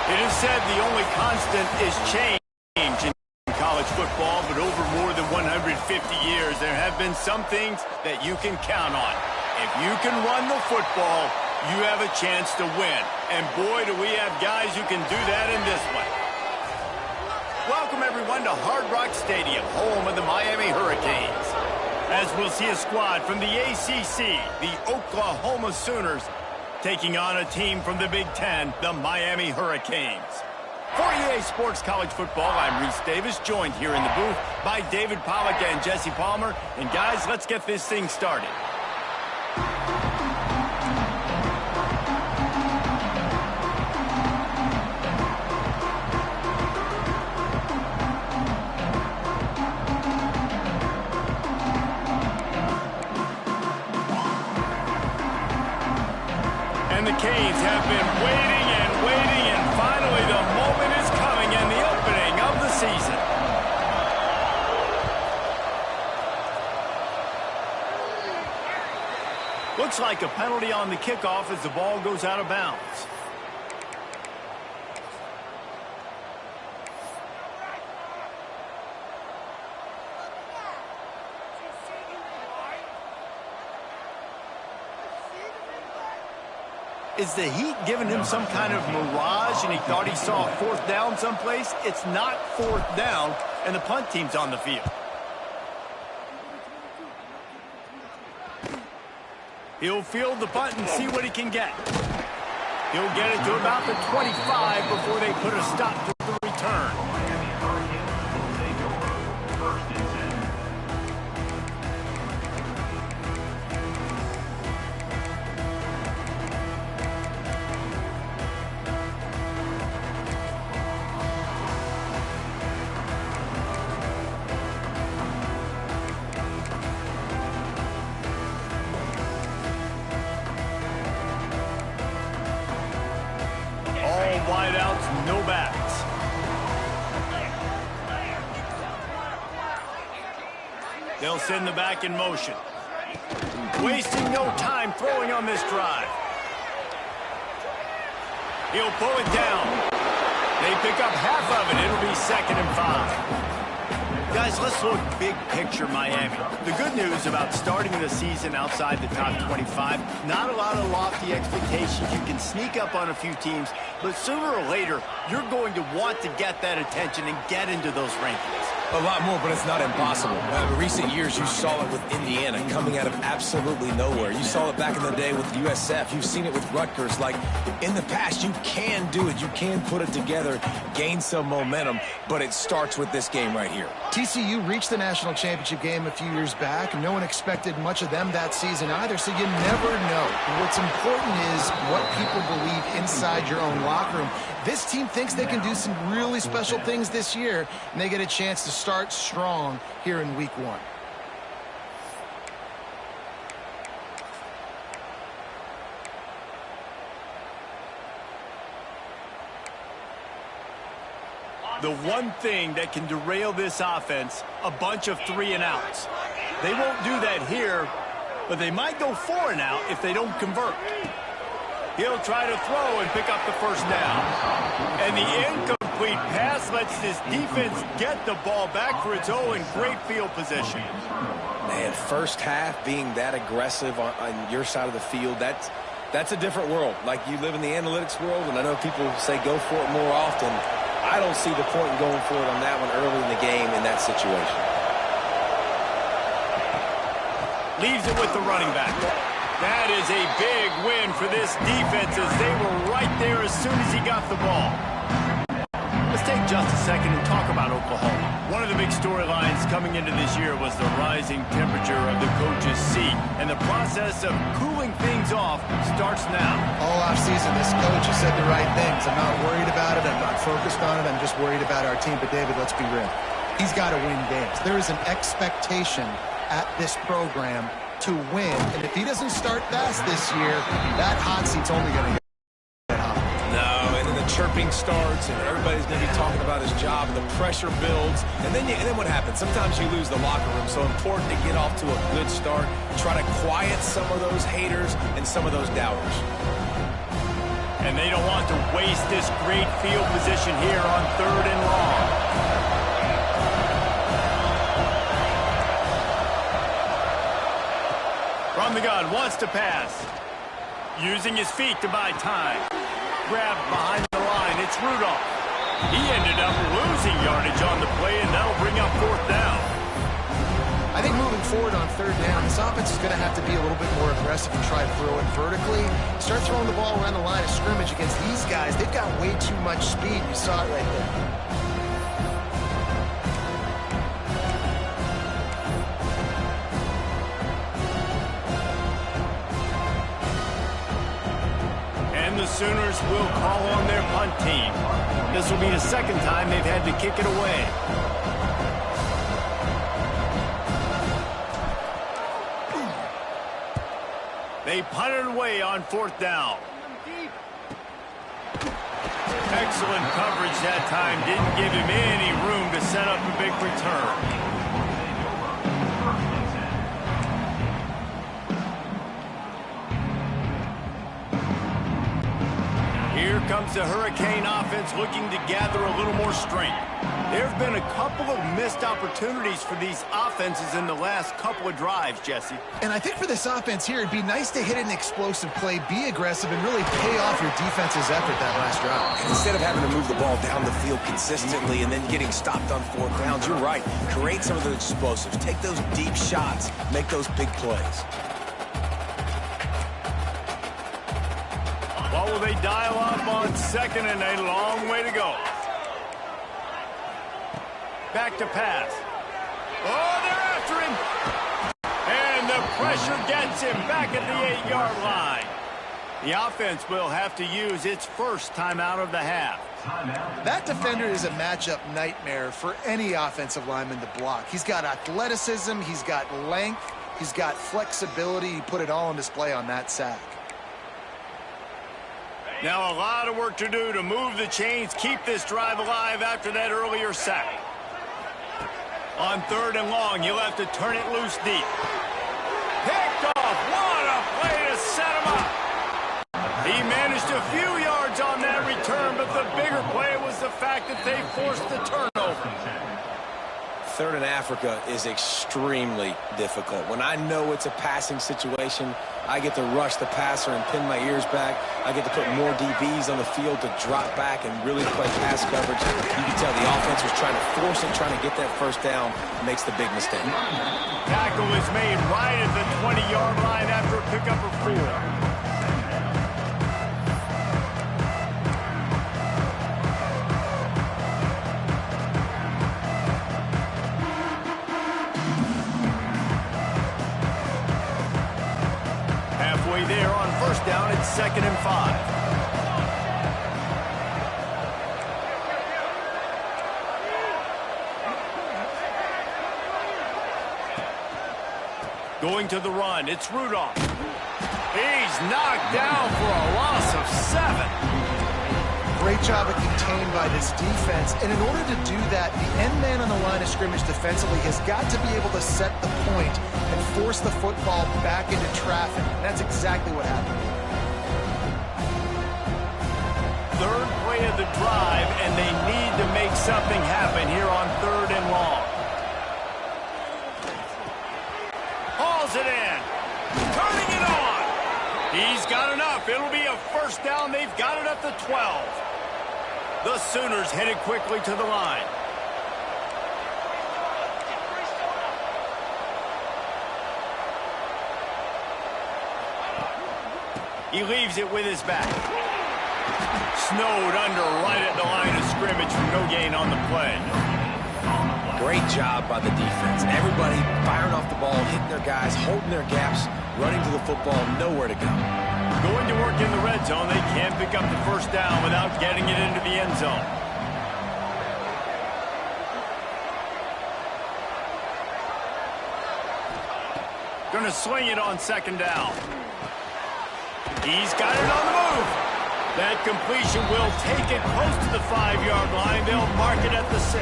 It is said the only constant is change in college football, but over more than 150 years, there have been some things that you can count on. If you can run the football, you have a chance to win. And boy, do we have guys who can do that in this one. Welcome, everyone, to Hard Rock Stadium, home of the Miami Hurricanes. As we'll see a squad from the ACC, the Oklahoma Sooners, taking on a team from the Big Ten, the Miami Hurricanes. For EA Sports College Football, I'm Reese Davis, joined here in the booth by David Pollack and Jesse Palmer. And guys, let's get this thing started. And the Canes have been waiting and waiting, and finally the moment is coming and the opening of the season. Looks like a penalty on the kickoff as the ball goes out of bounds. Is the heat giving him some kind of mirage and he thought he saw a fourth down someplace? It's not fourth down, and the punt team's on the field. He'll field the punt and see what he can get. He'll get it to about the 25 before they put a stop to the return. Wideouts, no backs. They'll send the back in motion. Wasting no time throwing on this drive. He'll pull it down. They pick up half of it. It'll be 2nd and 5. Guys, let's look big picture Miami. The good news about starting the season outside the top 25, not a lot of lofty expectations. You can sneak up on a few teams, but sooner or later, you're going to want to get that attention and get into those rankings. A lot more, but it's not impossible. In recent years, you saw it with Indiana coming out of absolutely nowhere. You saw it back in the day with USF. You've seen it with Rutgers. Like, in the past, you can do it. You can put it together, gain some momentum, but it starts with this game right here. TCU reached the national championship game a few years back, and no one expected much of them that season either, so you never know. What's important is what people believe inside your own locker room. This team thinks they can do some really special things this year, and they get a chance to start strong here in week 1. The one thing that can derail this offense, a bunch of 3-and-outs. They won't do that here, but they might go 4-and-out if they don't convert. He'll try to throw and pick up the first down. And the incomplete pass lets this defense get the ball back for its own great field position. Man, first half being that aggressive on your side of the field, that's a different world. Like, you live in the analytics world, and I know people say go for it more often. I don't see the point in going for it on that one early in the game in that situation. Leaves it with the running back. That is a big win for this defense as they were right there as soon as he got the ball. Let's take just a second and talk about Oklahoma. One of the big storylines coming into this year was the rising temperature of the coach's seat, and the process of cooling things off starts now. All offseason, this coach has said the right things. I'm not worried about it. I'm not focused on it. I'm just worried about our team. But, David, let's be real. He's got to win games. There is an expectation at this program to win, and if he doesn't start fast this year, that hot seat's only going to get hot. No, and then the chirping starts, and everybody's going to be talking about his job, and the pressure builds, and then what happens? Sometimes you lose the locker room, so important to get off to a good start, try to quiet some of those haters and some of those doubters. And they don't want to waste this great field position here on 3rd and long. From the gun, wants to pass. Using his feet to buy time. Grab behind the line, it's Rudolph. He ended up losing yardage on the play, and that'll bring up 4th down. I think moving forward on 3rd down, this offense is going to have to be a little bit more aggressive and try to throw it vertically. Start throwing the ball around the line of scrimmage against these guys. They've got way too much speed. You saw it right there. And the Sooners will call on their punt team. This will be the 2nd time they've had to kick it away. They punted away on 4th down. Excellent coverage that time. Didn't give him any room to set up a big return. Here comes the Hurricane offense looking to gather a little more strength. There have been a couple of missed opportunities for these offenses in the last couple of drives, Jesse. And I think for this offense here, it'd be nice to hit an explosive play, be aggressive, and really pay off your defense's effort that last drive. And instead of having to move the ball down the field consistently and then getting stopped on 4th downs, you're right. Create some of those explosives. Take those deep shots. Make those big plays. What will they dial up on 2nd and a long way to go? Back to pass. Oh, they're after him. And the pressure gets him back at the 8-yard line. The offense will have to use its first timeout of the half. That defender is a matchup nightmare for any offensive lineman to block. He's got athleticism, he's got length, he's got flexibility. He put it all on display on that sack. Now a lot of work to do to move the chains, keep this drive alive after that earlier sack. On 3rd and long, you'll have to turn it loose deep. Picked off. What a play to set him up. He managed a few yards on that return, but the bigger play was the fact that they forced the turnover. 3rd and Africa is extremely difficult. When I know it's a passing situation, I get to rush the passer and pin my ears back. I get to put more DBs on the field to drop back and really play pass coverage. You can tell the offense was trying to force it, trying to get that 1st down, makes the big mistake. Tackle is made right at the 20-yard line after a pickup of 4. There on 1st down, it's 2nd and 5. Going to the run, it's Rudolph. He's knocked down for a loss of 7. Great job of contained by this defense. And in order to do that, the end man on the line of scrimmage defensively has got to be able to set the point and force the football back into traffic. And that's exactly what happened. 3rd play of the drive, and they need to make something happen here on 3rd and long. Hauls it in. Turning it on. He's got enough. It'll be a 1st down. They've got it at the 12. The Sooners headed quickly to the line. He leaves it with his back. Snowed under right at the line of scrimmage for no gain on the play. Great job by the defense. Everybody firing off the ball, hitting their guys, holding their gaps, running to the football, nowhere to go. Going to work in the red zone. They can't pick up the 1st down without getting it into the end zone. Going to swing it on 2nd down. He's got it on the move. That completion will take it close to the 5-yard line. They'll mark it at the 6.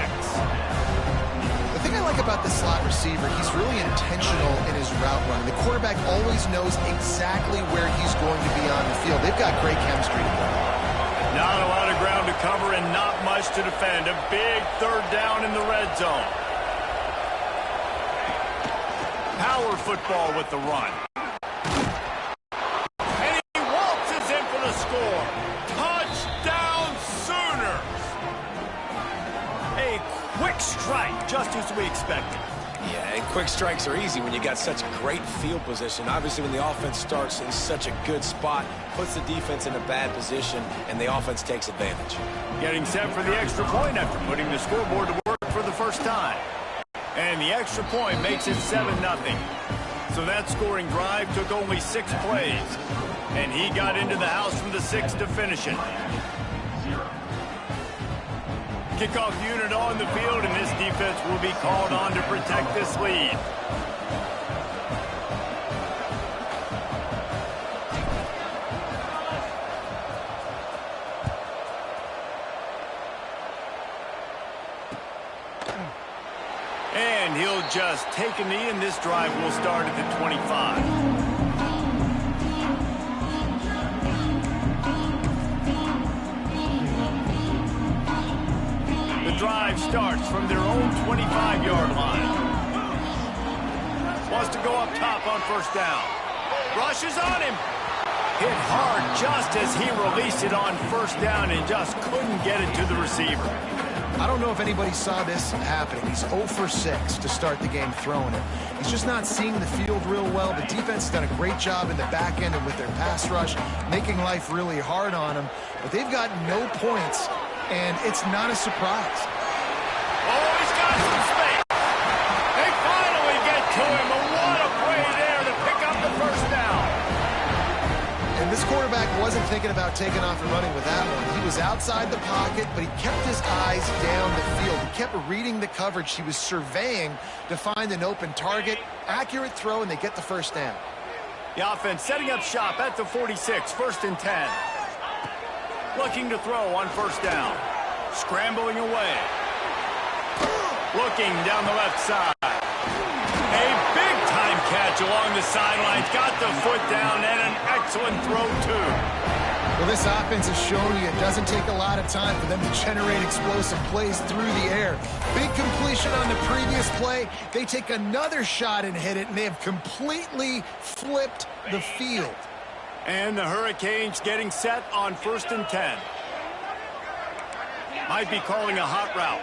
The thing I like about the slot receiver, he's really intentional in his route running. The quarterback always knows exactly where he's going to be on the field. They've got great chemistry together. Not a lot of ground to cover and not much to defend. A big third down in the red zone. Power football with the run. And he waltzes in for the score. Touchdown Sooners. A quick strike, just as we expected. Yeah, and quick strikes are easy when you got such great field position. Obviously, when the offense starts in such a good spot, puts the defense in a bad position, and the offense takes advantage. Getting set for the extra point after putting the scoreboard to work for the first time. And the extra point makes it 7-0. So that scoring drive took only 6 plays. And he got into the house from the 6 to finish it. Kickoff unit on the field, and this defense will be called on to protect this lead. And he'll just take a knee, and this drive will start at the 25. Drive starts from their own 25-yard line. Wants to go up top on first down. Rushes on him. Hit hard just as he released it on first down and just couldn't get it to the receiver. I don't know if anybody saw this happening. He's 0 for 6 to start the game throwing it. He's just not seeing the field real well. The defense has done a great job in the back end and with their pass rush, making life really hard on him. But they've got no points, and it's not a surprise. Oh, he's got some space. They finally get to him, and what a play there to pick up the first down. And this quarterback wasn't thinking about taking off and running with that one. He was outside the pocket, but he kept his eyes down the field. He kept reading the coverage. He was surveying to find an open target. Accurate throw, and they get the first down. The offense setting up shop at the 46, 1st and 10. Looking to throw on first down. Scrambling away. Looking down the left side. A big-time catch along the sidelines. Got the foot down and an excellent throw, too. Well, this offense has shown you it doesn't take a lot of time for them to generate explosive plays through the air. Big completion on the previous play. They take another shot and hit it, and they have completely flipped the field. And the Hurricanes getting set on 1st and 10. Might be calling a hot route.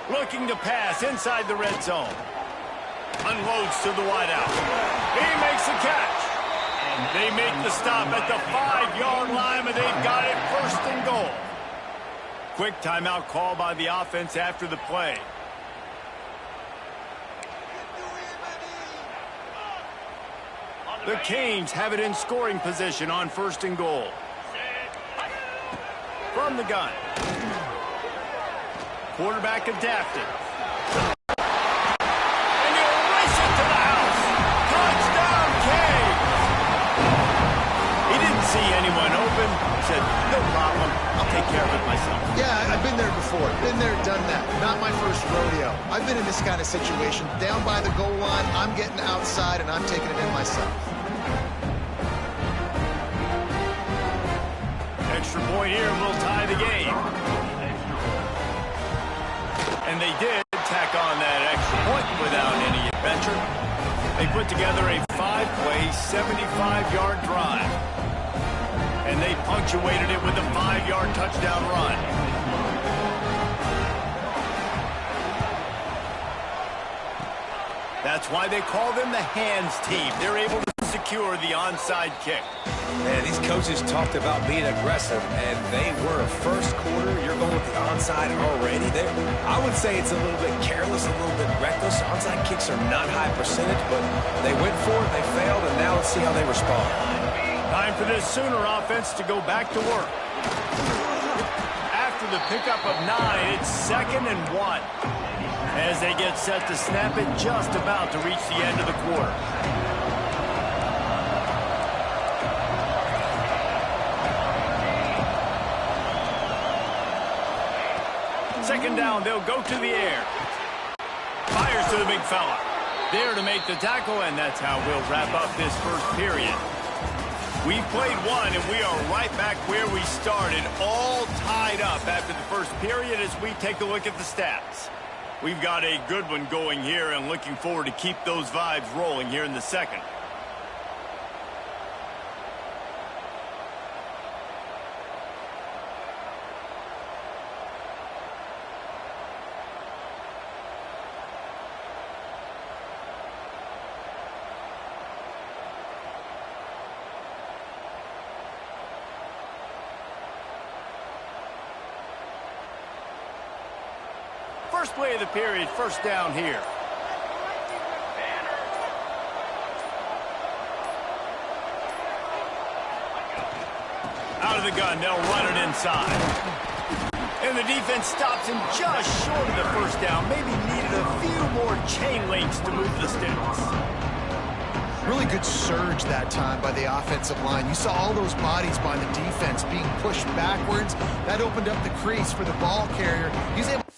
Looking to pass inside the red zone. Unloads to the wideout. He makes the catch. They make the stop at the 5-yard line, and they've got it 1st and goal. Quick timeout call by the offense after the play. The Canes have it in scoring position on 1st and goal. From the gun. Quarterback adapted. And he'll race it to the house. Touchdown, Canes. He didn't see anyone open. Said, no problem. I'll take care of it myself. Yeah, I've been there before. Been there, done that. Not my first rodeo. I've been in this kind of situation. Down by the goal line, I'm getting outside, and I'm taking it in myself. Extra point here will tie the game. And they did tack on that extra point without any adventure. They put together a 5-play, 75-yard drive. And they punctuated it with a 5-yard touchdown run. That's why they call them the hands team. They're able to secure the onside kick. Man, these coaches talked about being aggressive, and they were. First quarter, you're going with the onside already. I would say it's a little bit careless, a little bit reckless. Onside kicks are not high percentage, but they went for it, they failed, and now let's see how they respond. Time for this Sooner offense to go back to work. After the pickup of 9, it's 2nd and 1. As they get set to snap it, just about to reach the end of the quarter. Second down, they'll go to the air. Fires to the big fella. There to make the tackle, and that's how we'll wrap up this first period. We've played one, and we are right back where we started, all tied up after the first period as we take a look at the stats. We've got a good one going here and looking forward to keep those vibes rolling here in the second. First play of the period, first down here. Out of the gun, they'll run it inside. And the defense stops him just short of the first down. Maybe needed a few more chain links to move the sticks. Really good surge that time by the offensive line. You saw all those bodies by the defense being pushed backwards. That opened up the crease for the ball carrier. He was able